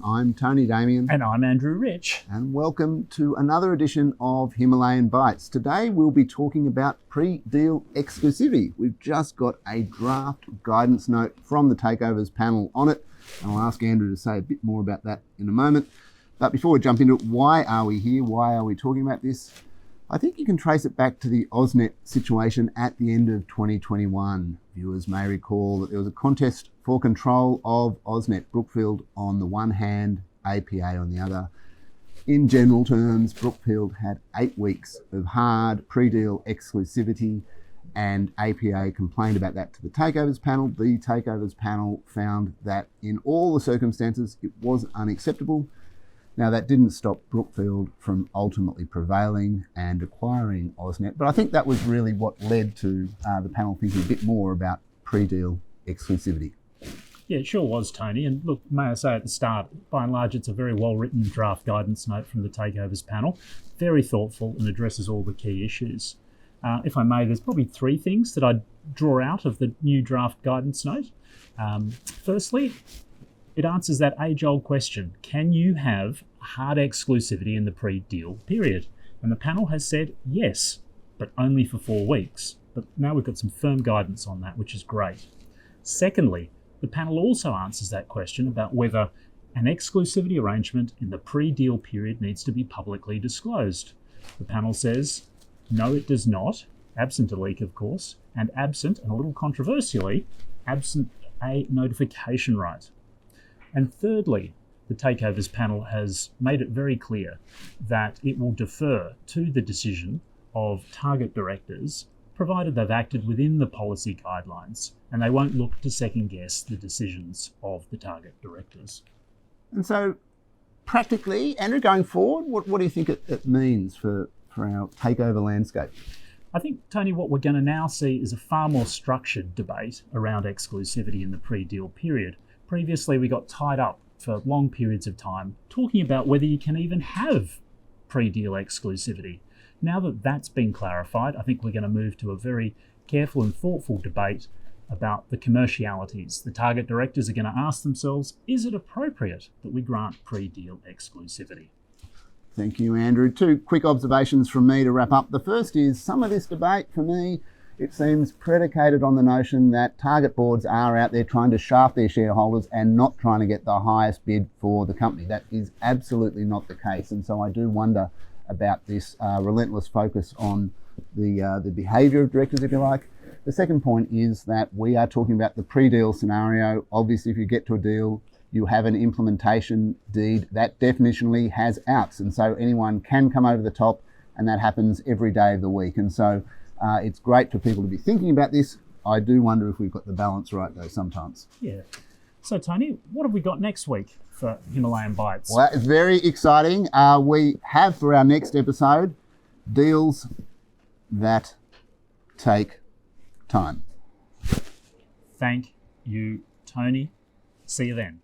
I'm Tony Damian. And I'm Andrew Rich. And welcome to another edition of Himalayan Bites. Today we'll be talking about pre-deal exclusivity. We've just got a draft guidance note from the Takeovers Panel on it. And I'll ask Andrew to say a bit more about that in a moment. But before we jump into it, why are we here? Why are we talking about this? I think you can trace it back to the AusNet situation at the end of 2021. Viewers may recall that there was a contest for control of AusNet, Brookfield on the one hand, APA on the other. In general terms, Brookfield had 8 weeks of hard pre-deal exclusivity, and APA complained about that to the Takeovers Panel. The Takeovers Panel found that in all the circumstances, it was unacceptable. Now, that didn't stop Brookfield from ultimately prevailing and acquiring AusNet, but I think that was really what led to the panel thinking a bit more about pre-deal exclusivity. Yeah, it sure was, Tony. And look, may I say at the start, by and large, it's a very well-written draft guidance note from the Takeovers Panel. Very thoughtful and addresses all the key issues. If I may, there's probably 3 things that I'd draw out of the new draft guidance note. Firstly, it answers that age-old question, can you have hard exclusivity in the pre-deal period? And the panel has said yes, but only for 4 weeks. But now we've got some firm guidance on that, which is great. Secondly, the panel also answers that question about whether an exclusivity arrangement in the pre-deal period needs to be publicly disclosed. The panel says, no, it does not, absent a leak, of course, and absent, and a little controversially, absent a notification right. And thirdly, the Takeovers Panel has made it very clear that it will defer to the decision of target directors, provided they've acted within the policy guidelines, and they won't look to second guess the decisions of the target directors. And so, practically, Andrew, going forward, what do you think it means for our takeover landscape? I think, Tony, what we're going to now see is a far more structured debate around exclusivity in the pre-deal period. Previously, we got tied up for long periods of time talking about whether you can even have pre-deal exclusivity. Now that that's been clarified, I think we're going to move to a very careful and thoughtful debate about the commercialities. The target directors are going to ask themselves, is it appropriate that we grant pre-deal exclusivity? Thank you, Andrew. 2 quick observations from me to wrap up. The first is some of this debate, for me, it seems predicated on the notion that target boards are out there trying to shaft their shareholders and not trying to get the highest bid for the company. That is absolutely not the case. And so I do wonder about this relentless focus on the behaviour of directors, if you like. The second point is that we are talking about the pre-deal scenario. Obviously, if you get to a deal, you have an implementation deed that definitionally has outs. And so anyone can come over the top, and that happens every day of the week. And so it's great for people to be thinking about this. I do wonder if we've got the balance right, though, sometimes. Yeah. So, Tony, what have we got next week for Himalayan Bites? Well, it's very exciting. We have for our next episode deals that take time. Thank you, Tony. See you then.